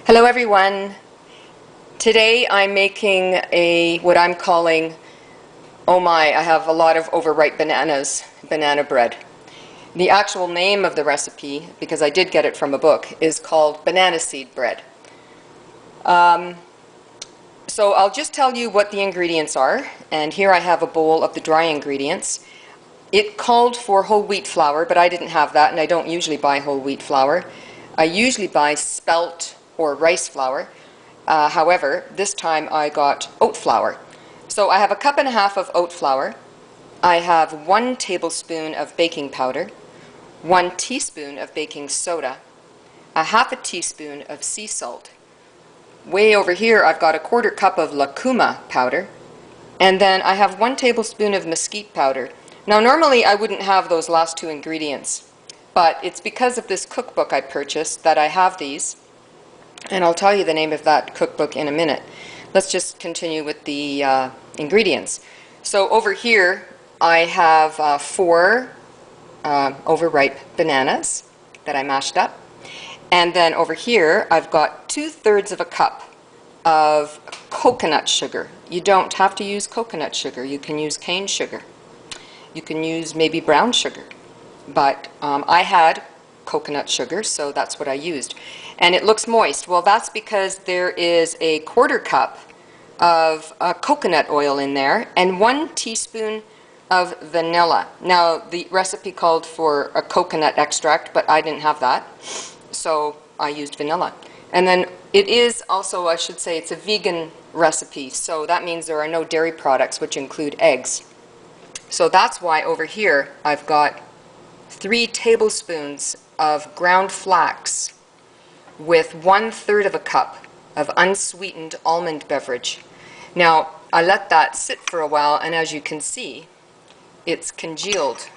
Hello everyone. Today I'm making what I'm calling, oh my, I have a lot of overripe bananas, banana bread. The actual name of the recipe, because I did get it from a book, is called banana seed bread. So I'll just tell you what the ingredients are, and here I have a bowl of the dry ingredients. It called for whole wheat flour, but I didn't have that, and I don't usually buy whole wheat flour. I usually buy spelt or rice flour. However, this time I got oat flour. So I have a cup and a half of oat flour. I have 1 tablespoon of baking powder, 1 teaspoon of baking soda, a half a teaspoon of sea salt. Way over here I've got a 1/4 cup of lucuma powder, and then I have 1 tablespoon of mesquite powder. Now normally I wouldn't have those last 2 ingredients, but it's because of this cookbook I purchased that I have these, and I'll tell you the name of that cookbook in a minute. Let's just continue with the ingredients. So over here I have 4 overripe bananas that I mashed up. And then over here I've got 2/3 of a cup of coconut sugar. You don't have to use coconut sugar. You can use cane sugar. You can use maybe brown sugar. But I had coconut sugar, so that's what I used. And it looks moist. Well, that's because there is a 1/4 cup of coconut oil in there and 1 teaspoon of vanilla. Now, the recipe called for a coconut extract, but I didn't have that, so I used vanilla. And then it is also, I should say, it's a vegan recipe, so that means there are no dairy products, which include eggs. So that's why over here I've got 3 tablespoons of ground flax with 1/3 of a cup of unsweetened almond beverage. Now, I let that sit for a while, and as you can see, it's congealed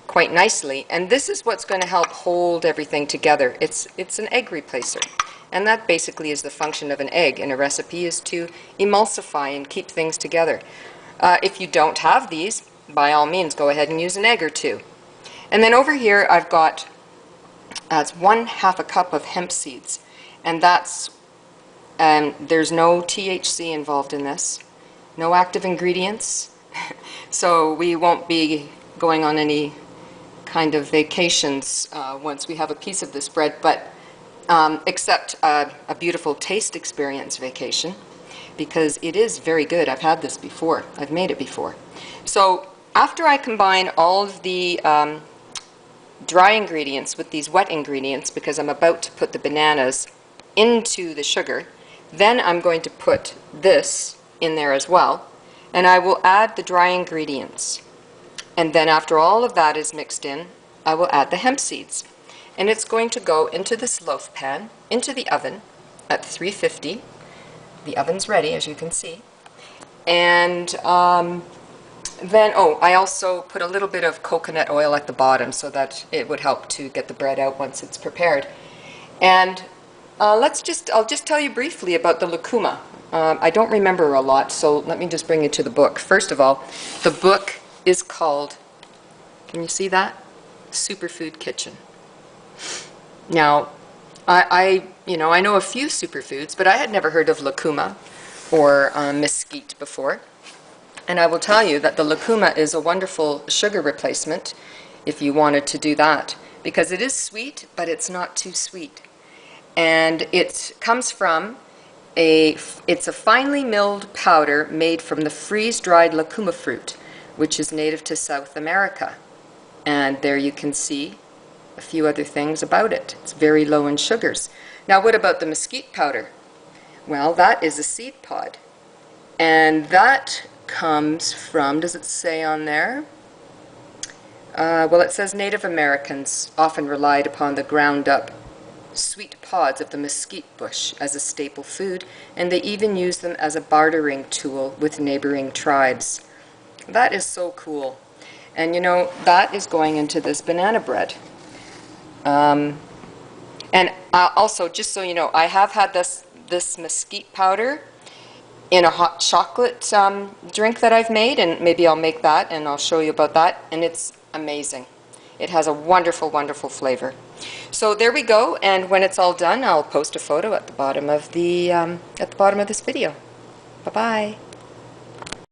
quite nicely, and this is what's going to help hold everything together. It's an egg replacer, and that basically is the function of an egg in a recipe, is to emulsify and keep things together. If you don't have these, by all means go ahead and use an egg or 2. And then over here I've got 1/2 a cup of hemp seeds, and there's no THC involved in this, no active ingredients, so we won't be going on any kind of vacations once we have a piece of this bread, but except a beautiful taste experience vacation, because it is very good. I've had this before. I've made it before. So after I combine all of the dry ingredients with these wet ingredients, because I'm about to put the bananas into the sugar, then I'm going to put this in there as well, and I will add the dry ingredients. And then after all of that is mixed in, I will add the hemp seeds. And it's going to go into this loaf pan, into the oven at 350. The oven's ready, as you can see. And then, I also put a little bit of coconut oil at the bottom so that it would help to get the bread out once it's prepared. And I'll just tell you briefly about the lucuma. I don't remember a lot, so let me just bring you to the book. First of all, the book is called, can you see that? Superfood Kitchen. Now, I know a few superfoods, but I had never heard of lucuma or mesquite before. And I will tell you that the lucuma is a wonderful sugar replacement if you wanted to do that, because it is sweet, but it's not too sweet. And it comes from it's a finely milled powder made from the freeze-dried lucuma fruit, which is native to South America. And there you can see a few other things about it. It's very low in sugars. Now, what about the mesquite powder? Well, that is a seed pod. And that comes from, does it say on there? Well, it says Native Americans often relied upon the ground up sweet pods of the mesquite bush as a staple food, and they even used them as a bartering tool with neighboring tribes. That is so cool. And you know, that is going into this banana bread. And also, just so you know, I have had this mesquite powder in a hot chocolate drink that I've made, and maybe I'll make that and I'll show you about that, and it's amazing. It has a wonderful, wonderful flavor. So there we go, and when it's all done, I'll post a photo at the bottom of this video. Bye-bye.